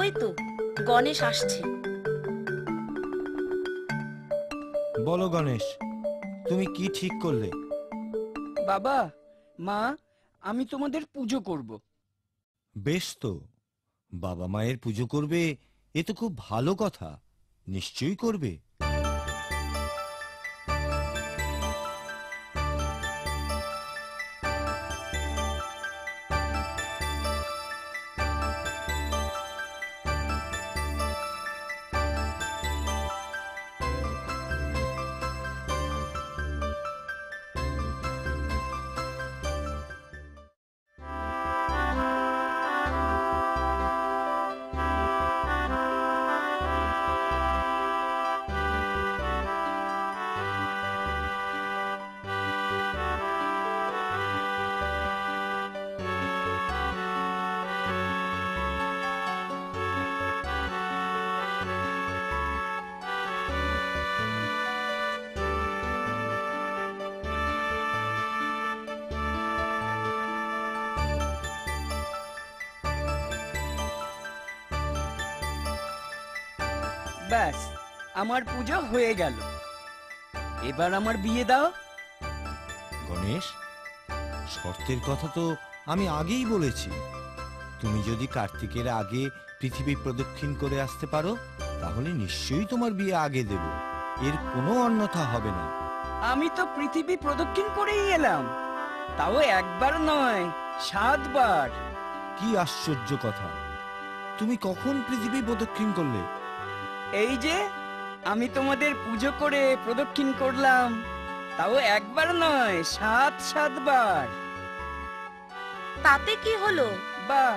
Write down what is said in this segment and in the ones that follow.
ওই তো গণেশ আসছে। বলো গণেশ, তুমি কি ঠিক করলে? বাবা, মা, আমি তোমাদের পুজো করব। বেশ তো, বাবা মায়ের পুজো করবে, এ তো খুব ভালো কথা। নিশ্চয়ই করবে। ব্যাস, আমার পুজো হয়ে গেল। এবার আমার বিয়ে দাও। গণেশ, শর্তের কথা তো আমি আগেই বলেছি। তুমি যদি কার্তিকের আগে পৃথিবী প্রদক্ষিণ করে আসতে পারো, তাহলে নিশ্চয়ই তোমার বিয়ে আগে দেব। এর কোনো অন্যথা হবে না। আমি তো পৃথিবী প্রদক্ষিণ করেই এলাম, তাও একবার নয়, 7 বার। কি আশ্চর্য কথা! তুমি কখন পৃথিবী প্রদক্ষিণ করলে? এই যে আমি তোমাদের পুজো করে প্রদক্ষিণ করলাম, তাও একবার নয়, 7 বার। তাতে কি হলো? বাহ,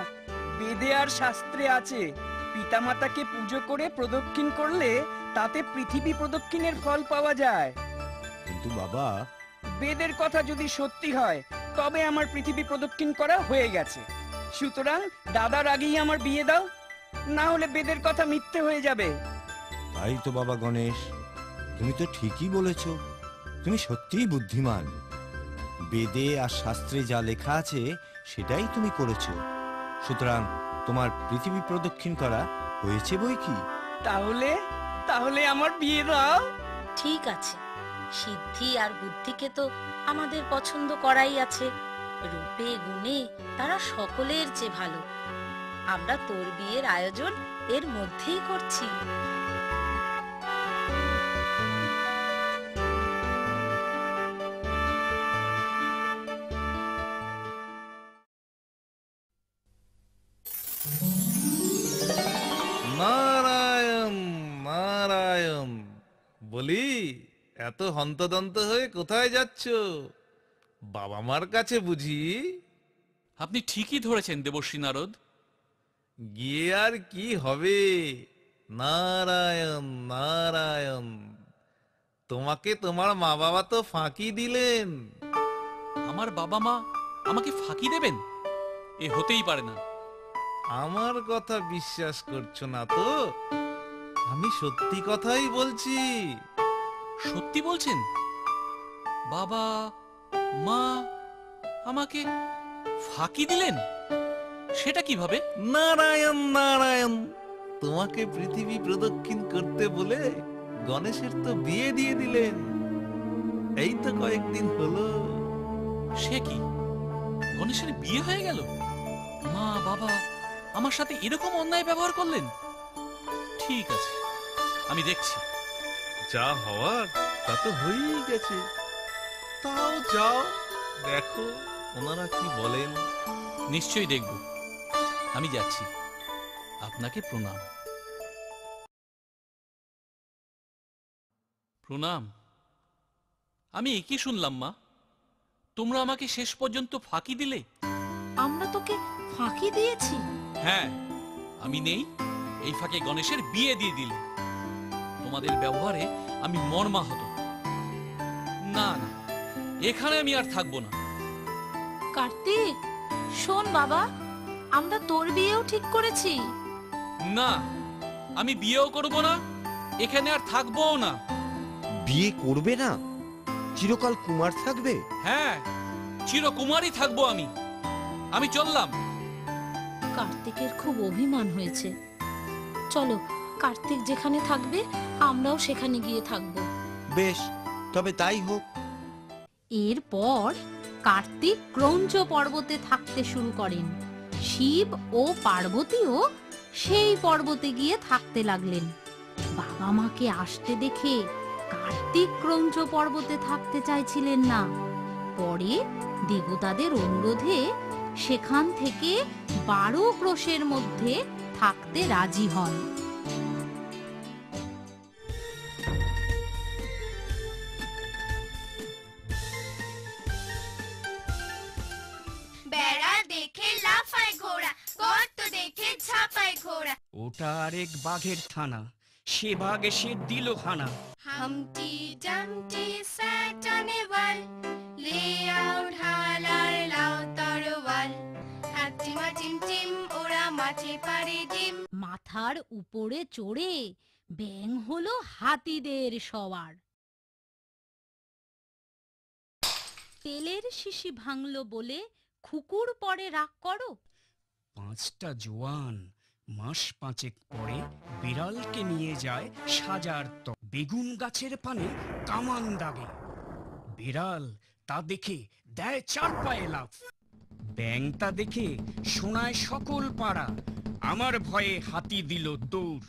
বেদে আর শাস্ত্রে আছে, পিতামাতাকে পুজো করে প্রদক্ষিণ করলে তাতে পৃথিবী প্রদক্ষিণের ফল পাওয়া যায়। কিন্তু বাবা, বেদের কথা যদি সত্যি হয়, তবে আমার পৃথিবী প্রদক্ষিণ করা হয়ে গেছে। সুতরাং দাদার আগেই আমার বিয়ে দাও, না হলে বেদের কথা মিথ্যে হয়ে যাবে। তাই তো বাবা গণেশ, তুমি তো ঠিকই বলেছ। তুমি সত্যিই বুদ্ধিমান। বেদে আর শাস্ত্রে যা লেখা আছে সেটাই তুমি করেছো। সুতরাং তোমার পৃথিবী প্রদক্ষিণ করা হয়েছে বই কি। তাহলে তাহলে আমার বিয়ে দাও। ঠিক আছে, সিদ্ধি আর বুদ্ধিকে তো আমাদের পছন্দ করাই আছে। রূপে গুণে তারা সকলের চেয়ে ভালো। আমরা তোর বিয়ের আয়োজন এর মধ্যেই করছি। নারায়ণ নারায়ণ। বলি, এত হন্তদন্ত হয়ে কোথায় যাচ্ছ? বাবা মার কাছে বুঝি? আপনি ঠিকই ধরেছেন দেবর্ষী নারদ। গিয়ে আর কি হবে? নারায়ণ নারায়ণ। তোমাকে তোমার মা বাবা তো ফাঁকি দিলেন। আমার বাবা মা আমাকে ফাঁকি দেবেন? এ হতেই পারে না। আমার কথা বিশ্বাস করছো না তো? আমি সত্যি কথাই বলছি। সত্যি বলছেন? বাবা মা আমাকে ফাঁকি দিলেন? সেটা কিভাবে? নারায়ণ নারায়ণ। তোমাকে পৃথিবী প্রদক্ষিণ করতে বলে গণেশের তো বিয়ে দিয়ে দিলেন। এই তো কয়েকদিন হলো। সে কি, গণেশের বিয়ে হয়ে গেল? মা বাবা আমার সাথে এরকম অন্যায় ব্যবহার করলেন? ঠিক আছে, আমি দেখছি। যা হওয়ার তা তো হয়েই গেছে। তাও যাও, দেখো ওনারা কি বলেন। নিশ্চয়ই দেখব। আমি যাচ্ছি। আপনাকে প্রণাম। প্রণাম। আমি একই শুনলাম মা, তোমরা আমাকে শেষ পর্যন্ত ফাঁকি দিলে। আমরা তোকে ফাঁকি দিয়েছি? হ্যাঁ, আমি নেই, এই ফাঁকে গণেশের বিয়ে দিয়ে দিলে। তোমাদের ব্যবহারে আমি মর্মাহত। না না, এখানে আমি আর থাকবো না। কার্তিক, শোন বাবা, আমরা তোর বিয়েও ঠিক করেছি। না, আমি বিয়েও করব না, এখানে আর থাকবোও না। বিয়ে করবে না? চিরকাল কুমার থাকবে? হ্যাঁ, চিরকুমারই থাকবো আমি। আমি চললাম। কার্তিকের খুব অভিমান হয়েছে। চলো, কার্তিক যেখানে থাকবে আমরাও সেখানে গিয়ে থাকবো। বেশ, তবে তাই হোক। এরপর কার্তিক ক্রৌঞ্চ পর্বতে থাকতে শুরু করেন। শিব ও পার্বতীও সেই পর্বতে গিয়ে থাকতে লাগলেন। বাবা মাকে আসতে দেখে কার্তিক ক্রৌঞ্চ পর্বতে থাকতে চাইছিলেন না। পরে দেবতাদের অনুরোধে সেখান থেকে 12 ক্রোশের মধ্যে থাকতে রাজি হন। বেড়া দেখে লাফায় ঘোড়া, গর্ত দেখে ঝাঁপায় ঘোড়া। ওটা আরেক বাঘের থানা, সে বাঘ এসে দিল হানা। হামটি ডামটি স্যাট অন এ ওয়াল, লে আউট হালার লাউ তরোয়াল। হাটিমা টিম টিম ওরা মাঠে পারে ডিম। মাথার উপরে চড়ে ব্যাং হলো হাতিদের সওয়ার। তেলের শিশি ভাঙলো বলে খুকুর পরে রাগ করো। 5টা জোয়ান মাস 5 পরে বিড়ালকে নিয়ে যায় সাজার বেগুন গাছের পানে কামান দাগে। বিড়াল তা দেখে দেয় 4 পায়ে লাফ। ব্যাং তা দেখে শোনায় সকল পাড়া, আমার ভয়ে হাতি দিল দৌড়।